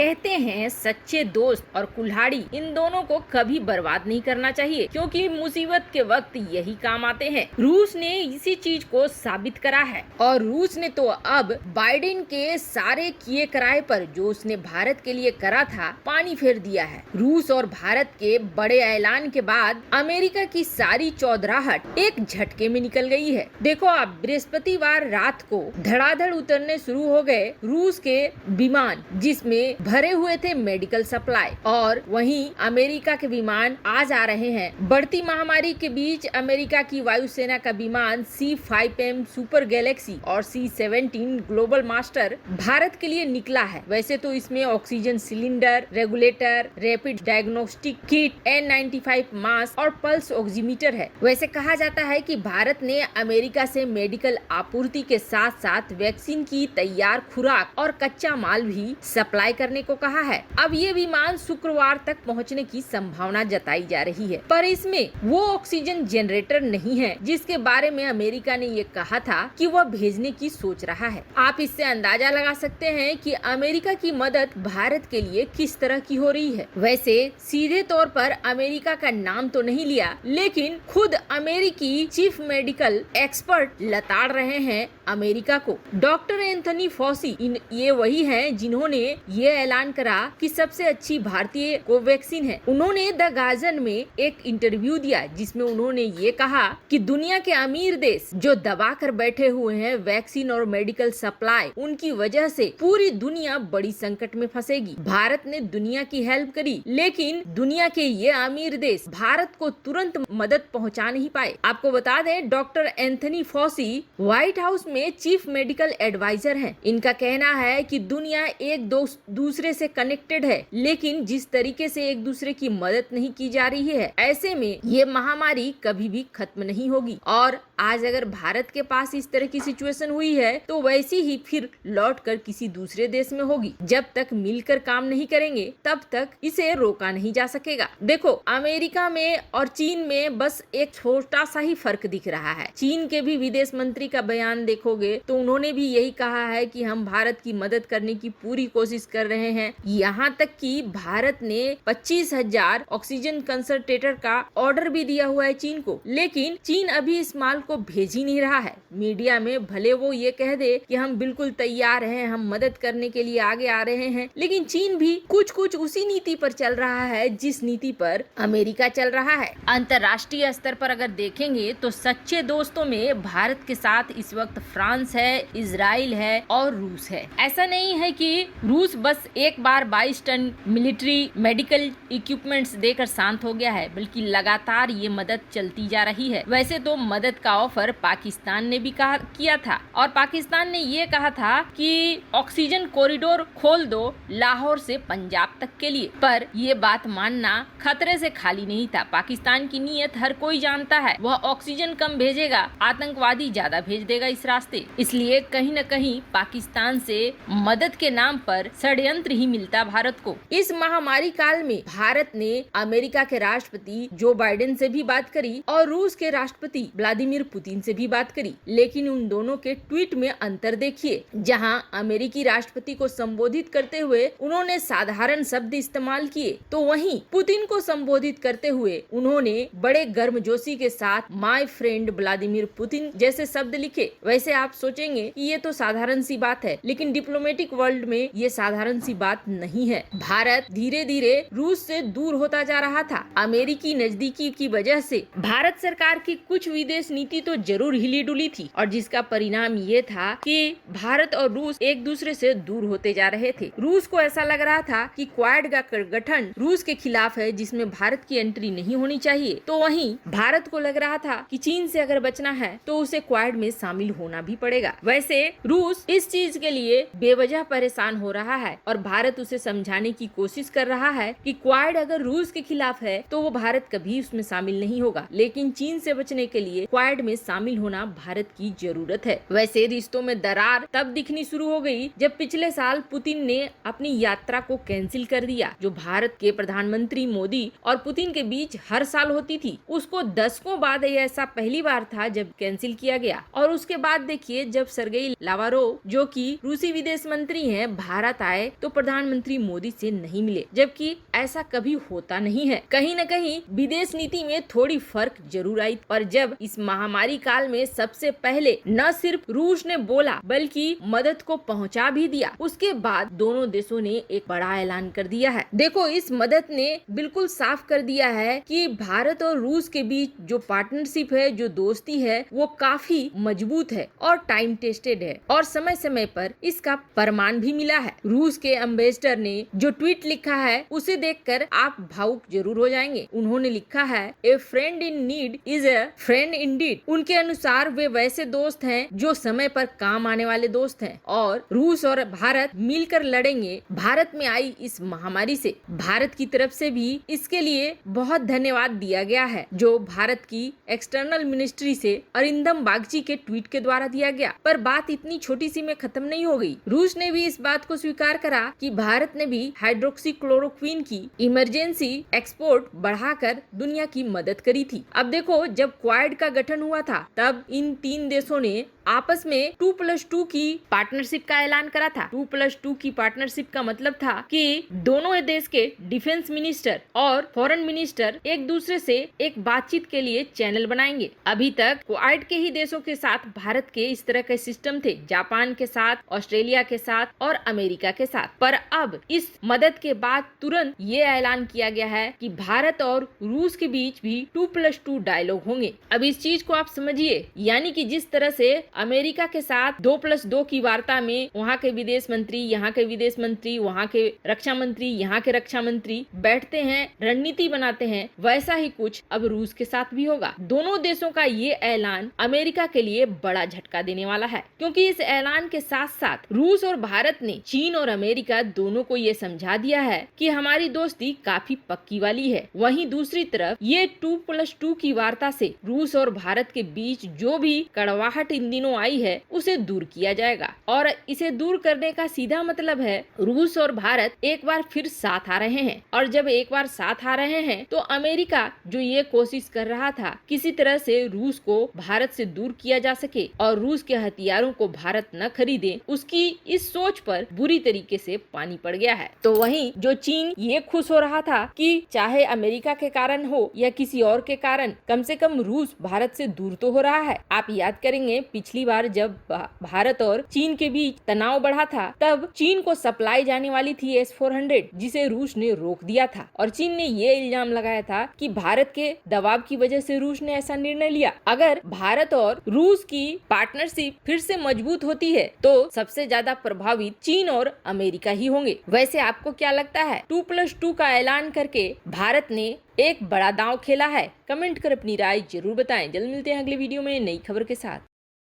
कहते हैं सच्चे दोस्त और कुल्हाड़ी इन दोनों को कभी बर्बाद नहीं करना चाहिए, क्योंकि मुसीबत के वक्त यही काम आते हैं। रूस ने इसी चीज को साबित करा है और रूस ने तो अब बाइडेन के सारे किए कराए पर जो उसने भारत के लिए करा था पानी फेर दिया है। रूस और भारत के बड़े ऐलान के बाद अमेरिका की सारी चौधराहट एक झटके में निकल गई है। देखो आप, बृहस्पतिवार रात को धड़ाधड़ उतरने शुरू हो गए रूस के विमान, जिसमें भरे हुए थे मेडिकल सप्लाई, और वहीं अमेरिका के विमान आज आ रहे हैं। बढ़ती महामारी के बीच अमेरिका की वायुसेना का विमान C-5M सुपर गैलेक्सी और C-17 ग्लोबल मास्टर भारत के लिए निकला है। वैसे तो इसमें oxygen cylinder, regulator, rapid diagnostic kit, N95 mask और पल्स ऑक्सीमीटर है। वैसे कहा जाता है कि भारत ने अमेरिका से मेडिकल आपूर्ति के साथ साथ वैक्सीन की तैयार खुराक और कच्चा माल भी सप्लाई करने को कहा है। अब ये विमान शुक्रवार तक पहुंचने की संभावना जताई जा रही है, पर इसमें वो ऑक्सीजन जनरेटर नहीं है जिसके बारे में अमेरिका ने ये कहा था कि वह भेजने की सोच रहा है। आप इससे अंदाजा लगा सकते हैं कि अमेरिका की मदद भारत के लिए किस तरह की हो रही है। वैसे सीधे तौर पर अमेरिका का नाम तो नहीं लिया, लेकिन खुद अमेरिकी चीफ मेडिकल एक्सपर्ट लताड़ रहे हैं अमेरिका को। डॉक्टर एंथनी फॉसी ये वही हैं जिन्होंने ये ऐलान करा कि सबसे अच्छी भारतीय कोवैक्सीन है। उन्होंने द गार्जियन में एक इंटरव्यू दिया जिसमें उन्होंने ये कहा कि दुनिया के अमीर देश जो दबा कर बैठे हुए हैं वैक्सीन और मेडिकल सप्लाई, उनकी वजह से पूरी दुनिया बड़ी संकट में फंसेगी। भारत ने दुनिया की हेल्प करी, लेकिन दुनिया के ये अमीर देश भारत को तुरंत मदद पहुंचा नहीं पाए। आपको बता दें, doctor Anthony Fauci White House में चीफ मेडिकल एडवाइजर हैं। इनका कहना है कि दुनिया एक दूसरे से कनेक्टेड है, लेकिन जिस तरीके से एक दूसरे की मदद नहीं की जा रही है, ऐसे में ये महामारी कभी भी खत्म नहीं होगी। और आज अगर भारत के पास इस तरह की सिचुएशन हुई है तो वैसी ही फिर लौट कर किसी दूसरे देश में होगी। जब तक मिलकर काम नहीं करेंगे तब तक इसे रोका नहीं जा सकेगा। देखो, अमेरिका में और चीन में बस एक छोटा सा ही फर्क दिख रहा है। चीन के भी विदेश मंत्री का बयान देखोगे तो उन्होंने भी यही कहा है कि हम भारत की मदद करने की पूरी कोशिश कर रहे हैं। यहाँ तक कि भारत ने 25,000 ऑक्सीजन कंसंट्रेटर का ऑर्डर भी दिया हुआ है चीन को, लेकिन चीन अभी इस माल को भेज ही नहीं रहा है। मीडिया में भले वो ये कह दे कि हम बिल्कुल तैयार हैं, हम मदद करने के लिए आगे आ रहे हैं, लेकिन चीन भी कुछ उसी नीति पर चल रहा है जिस नीति पर अमेरिका चल रहा है। अंतर्राष्ट्रीय स्तर पर अगर देखेंगे तो सच्चे दोस्तों में भारत के साथ इस वक्त फ्रांस है, इजराइल है और रूस है। ऐसा नहीं है कि रूस बस एक बार 22 टन मिलिट्री मेडिकल इक्विपमेंट्स देकर शांत हो गया है, बल्कि लगातार ये मदद चलती जा रही है। वैसे तो मदद का ऑफर पाकिस्तान ने भी किया था, और पाकिस्तान ने ये कहा था कि ऑक्सीजन कॉरिडोर खोल दो लाहौर से पंजाब तक के लिए, पर ये बात मानना खतरे से खाली नहीं था। पाकिस्तान की नीयत हर कोई जानता है, वह ऑक्सीजन कम भेजेगा, आतंकवादी ज्यादा भेज देगा इस रास्ते। इसलिए कहीं न कहीं पाकिस्तान से मदद के नाम पर षड्यंत्र ही मिलता भारत को। इस महामारी काल में भारत ने अमेरिका के राष्ट्रपति जो बाइडेन से भी बात करी और रूस के राष्ट्रपति व्लादिमीर पुतिन से भी बात करी, लेकिन उन दोनों के ट्वीट में अंतर देखिए। जहां अमेरिकी राष्ट्रपति को संबोधित करते हुए उन्होंने साधारण शब्द इस्तेमाल किए, तो वहीं पुतिन को संबोधित करते हुए उन्होंने बड़े गर्मजोशी के साथ माय फ्रेंड व्लादिमीर पुतिन जैसे शब्द लिखे। वैसे आप सोचेंगे कि ये तो साधारण सी बात है, लेकिन डिप्लोमेटिक वर्ल्ड में ये साधारण सी बात नहीं है। भारत धीरे धीरे रूस से दूर होता जा रहा था। अमेरिकी नजदीकी की वजह से भारत सरकार की कुछ विदेश नीति तो जरूर हिली डुली थी, और जिसका परिणाम ये था कि भारत और रूस एक दूसरे से दूर होते जा रहे थे। रूस को ऐसा लग रहा था कि क्वाड का गठन रूस के खिलाफ है, जिसमें भारत की एंट्री नहीं होनी चाहिए, तो वहीं भारत को लग रहा था कि चीन से अगर बचना है तो उसे क्वाड में शामिल होना भी पड़ेगा। वैसे रूस इस चीज के लिए बेवजह परेशान हो रहा है और भारत उसे समझाने की कोशिश कर रहा है कि क्वाड अगर रूस के खिलाफ है तो वो भारत कभी उसमें शामिल नहीं होगा, लेकिन चीन से बचने के लिए क्वाड में शामिल होना भारत की जरूरत है। वैसे रिश्तों में दरार तब दिखनी शुरू हो गई जब पिछले साल पुतिन ने अपनी यात्रा को कैंसिल कर दिया, जो भारत के प्रधानमंत्री मोदी और पुतिन के बीच हर साल होती थी। उसको दशकों बाद ये ऐसा पहली बार था जब कैंसिल किया गया। और उसके बाद देखिए, जब सर्गेई लावारोव जो कि रूसी विदेश मंत्री हैं, भारत आए तो प्रधानमंत्री मोदी से नहीं मिले, जबकि ऐसा कभी होता नहीं है। कहीं न कहीं विदेश नीति में थोड़ी फर्क जरूर आई। पर जब इस महामारी काल में सबसे पहले न सिर्फ रूस ने बोला बल्कि मदद को पहुंचा भी दिया, उसके बाद दोनों देशों ने एक बड़ा ऐलान कर दिया है। देखो, इस मदद ने बिल्कुल साफ कर दिया है कि भारत और रूस के बीच जो पार्टनरशिप है, जो दोस्ती है, वो काफी मजबूत है और टाइम टेस्टेड है और समय समय पर इसका प्रमाण भी मिला है। रूस के एम्बेसडर ने जो ट्वीट लिखा है उसे देखकर आप भावुक जरूर हो जाएंगे। उन्होंने लिखा है, ए friend in need is a friend Indeed. उनके अनुसार वे वैसे दोस्त हैं जो समय पर काम आने वाले दोस्त हैं और रूस और भारत मिलकर लड़ेंगे भारत में आई इस महामारी से। भारत की तरफ से भी इसके लिए बहुत धन्यवाद दिया गया है, जो भारत की एक्सटर्नल मिनिस्ट्री से अरिंदम बागची के ट्वीट के द्वारा दिया गया। पर बात इतनी छोटी सी में खत्म नहीं हो गई। रूस ने भी इस बात को स्वीकार करा कि भारत ने भी हाइड्रोक्सीक्लोरोक्विन की इमरजेंसी एक्सपोर्ट बढ़ाकर दुनिया की मदद करी थी। अब देखो, जब क्वाड का गठन हुआ था तब इन तीन देशों ने आपस में 2+2 की पार्टनरशिप का ऐलान करा था। 2+2 की पार्टनरशिप का मतलब था कि दोनों देश के डिफेंस मिनिस्टर और फॉरेन मिनिस्टर एक दूसरे से एक बातचीत के लिए चैनल बनाएंगे। अभी तक क्वाड के ही देशों के साथ भारत के इस तरह के सिस्टम थे, जापान के साथ, ऑस्ट्रेलिया के साथ और अमेरिका के साथ। पर अब इस मदद के बाद तुरंत ये ऐलान किया गया है कि भारत और रूस के बीच भी 2+2 डायलॉग होंगे। अब इस चीज को आप समझिए, यानी कि जिस तरह से अमेरिका के साथ 2+2 की वार्ता में वहाँ के विदेश मंत्री, यहाँ के विदेश मंत्री, वहाँ के रक्षा मंत्री, यहाँ के रक्षा मंत्री बैठते हैं, रणनीति बनाते हैं, वैसा ही कुछ अब रूस के साथ भी होगा। दोनों देशों का ये ऐलान अमेरिका के लिए बड़ा झटका देने वाला है, क्योंकि इस ऐलान के साथ साथ रूस और भारत ने चीन और अमेरिका दोनों को ये समझा दिया है कि हमारी दोस्ती काफी पक्की वाली है। वहीं दूसरी तरफ ये 2+2 की वार्ता से रूस और भारत के बीच जो भी कड़वाहट इन दिनों आई है उसे दूर किया जाएगा। और इसे दूर करने का सीधा मतलब है रूस और भारत एक बार फिर साथ आ रहे हैं। और जब एक बार साथ आ रहे हैं तो अमेरिका जो ये कोशिश कर रहा था किसी तरह से रूस को भारत से दूर किया जा सके और रूस के हथियारों को भारत न खरीदे, उसकी इस सोच पर बुरी तरीके से पानी पड़ गया है। तो वहीं जो चीन ये खुश हो रहा था कि चाहे अमेरिका के कारण हो या किसी और के कारण, कम से कम रूस भारत से दूर तो हो रहा है। आप याद करेंगे पिछली बार जब भारत और चीन के बीच तनाव बढ़ा था तब चीन को सप्लाई जाने वाली थी S-400, जिसे रूस ने रोक दिया था और चीन ने ये इल्जाम लगाया था कि भारत के दबाव की वजह से रूस ने ऐसा निर्णय लिया। अगर भारत और रूस की पार्टनरशिप फिर से मजबूत होती है तो सबसे ज्यादा प्रभावित चीन और अमेरिका ही होंगे। वैसे आपको क्या लगता है, 2+2 का ऐलान करके भारत ने एक बड़ा दांव खेला है? कमेंट कर अपनी राय जरूर बताएं। जल्द मिलते हैं अगले वीडियो में नई खबर के साथ।